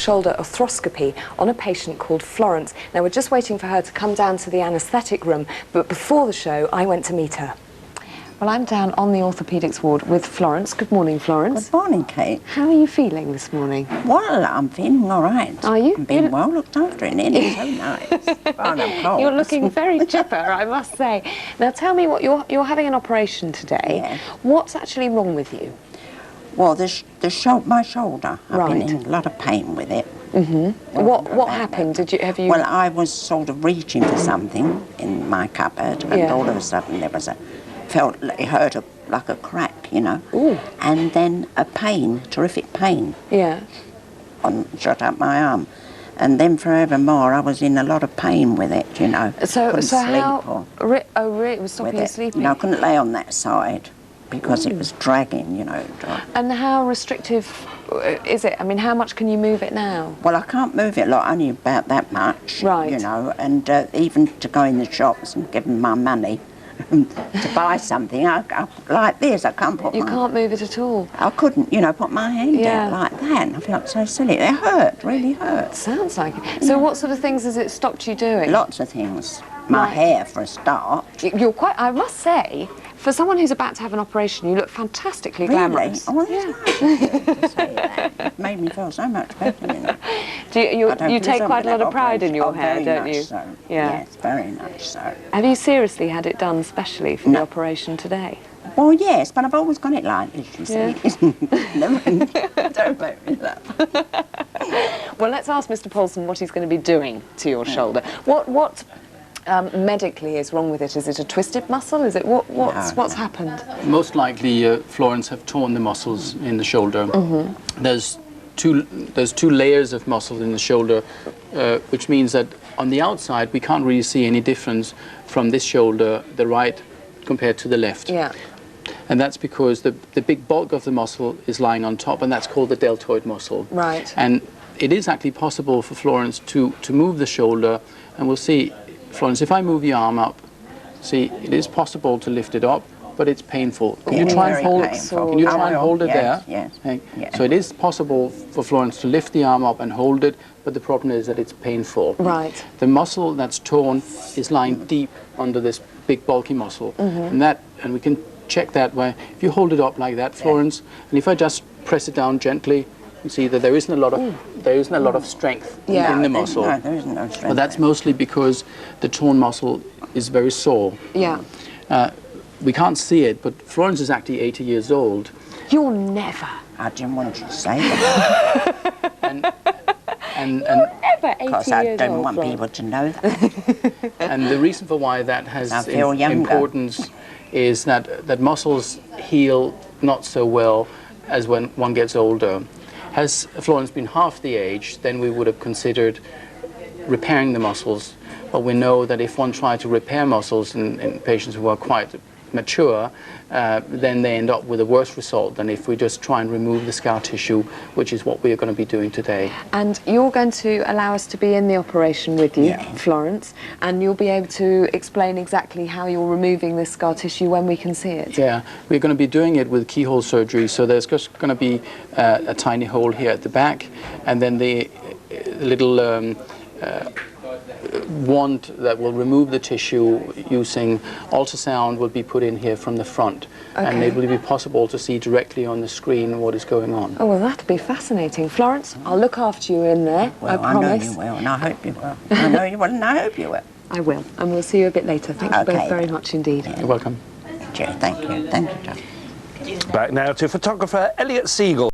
shoulder arthroscopy on a patient called Florence. Now, we're just waiting for her to come down to the anaesthetic room, but before the show, I went to meet her. Well, I'm down on the orthopaedics ward with Florence. Good morning, Florence. Good morning, Kate. How are you feeling this morning? Well, I'm feeling all right. Are you? I'm being well looked after in it. So nice. Well, I'm cold. You're looking very chipper, I must say. Now, tell me what you're having an operation today. Yeah. What's actually wrong with you? Well, my shoulder. I've Right. been in a lot of pain with it. Mm-hmm. What happened? Have you? Well, I was sort of reaching for something in my cupboard, and Yeah. all of a sudden there was it hurt like a crack, you know. Ooh. And then a pain, terrific pain, Yeah. shot up my arm. And then forevermore I was in a lot of pain with it, you know. So sleep how? Really? It was stopping you sleeping? No, I couldn't lay on that side because it was dragging, you know. And how restrictive is it? I mean, how much can you move it now? Well, I can't move it, like, only about that much, Right. you know, and even to go in the shops and give them my money to buy something, I like this, I can't put You my... can't move it at all. I couldn't, you know, put my hand Yeah. out like that, and I felt so silly. It hurt, really hurt. Sounds like it. So what sort of things has it stopped you doing? Lots of things. My Right. hair, for a start. You're quite, I must say, for someone who's about to have an operation, you look fantastically glamorous. Really? Oh, that's nice of you to say that. It made me feel so much better, you know. You take quite a lot of pride in your hair, very don't much you? So. Yeah. Yes, very much so. Have you seriously had it done specially for the operation today? Well, yes, but I've always got it like this, you see. Yeah. Don't make me laugh. Well, let's ask Mr. Povlsen what he's going to be doing to your shoulder. What medically is wrong with it? Is it a twisted muscle? Is it what's happened? Most likely, Florence have torn the muscles in the shoulder. Mm-hmm. There's two layers of muscle in the shoulder, which means that on the outside we can't really see any difference from this shoulder, the right, compared to the left. Yeah. And that's because the big bulk of the muscle is lying on top, and that's called the deltoid muscle. Right. And it is actually possible for Florence to move the shoulder, and we'll see, Florence, if I move the arm up, see, it is possible to lift it up, but it's painful. Can you try and hold it? Can you try and hold it there? Yes. Okay. Yes. So it is possible for Florence to lift the arm up and hold it, but the problem is that it's painful. Right. The muscle that's torn is lying deep under this big bulky muscle, and we can check that by if you hold it up like that, Florence, and if I just press it down gently, you see that there isn't a lot of strength in the muscle. No, there isn't no strength. But that's mostly because the torn muscle is very sore. Yeah. We can't see it, but Florence is actually 80 years old. You're never. I didn't want you to say that. And Ever 80 Because I years don't old, want Florence. people to know that. and the reason for why that has I feel younger. importance is that muscles heal not so well as when one gets older. Has Florence been half the age, then we would have considered repairing the muscles. But we know that if one tried to repair muscles in patients who are quite mature, then they end up with a worse result than if we just try and remove the scar tissue, which is what we are going to be doing today. And you're going to allow us to be in the operation with you, Yeah. Florence, and you'll be able to explain exactly how you're removing this scar tissue when we can see it. Yeah, we're going to be doing it with keyhole surgery, so there's just going to be a tiny hole here at the back, and then the little wand that will remove the tissue using ultrasound will be put in here from the front. Okay. And it will be possible to see directly on the screen what is going on. Oh, well, that'll be fascinating. Florence, I'll look after you in there, Well, I promise. know you will, and I hope you will. I know you will, and I hope you will. I will, and we'll see you a bit later. Thank you both Okay. very much indeed. You're welcome. Thank you. Thank you, John. Back now to photographer Elliot Siegel.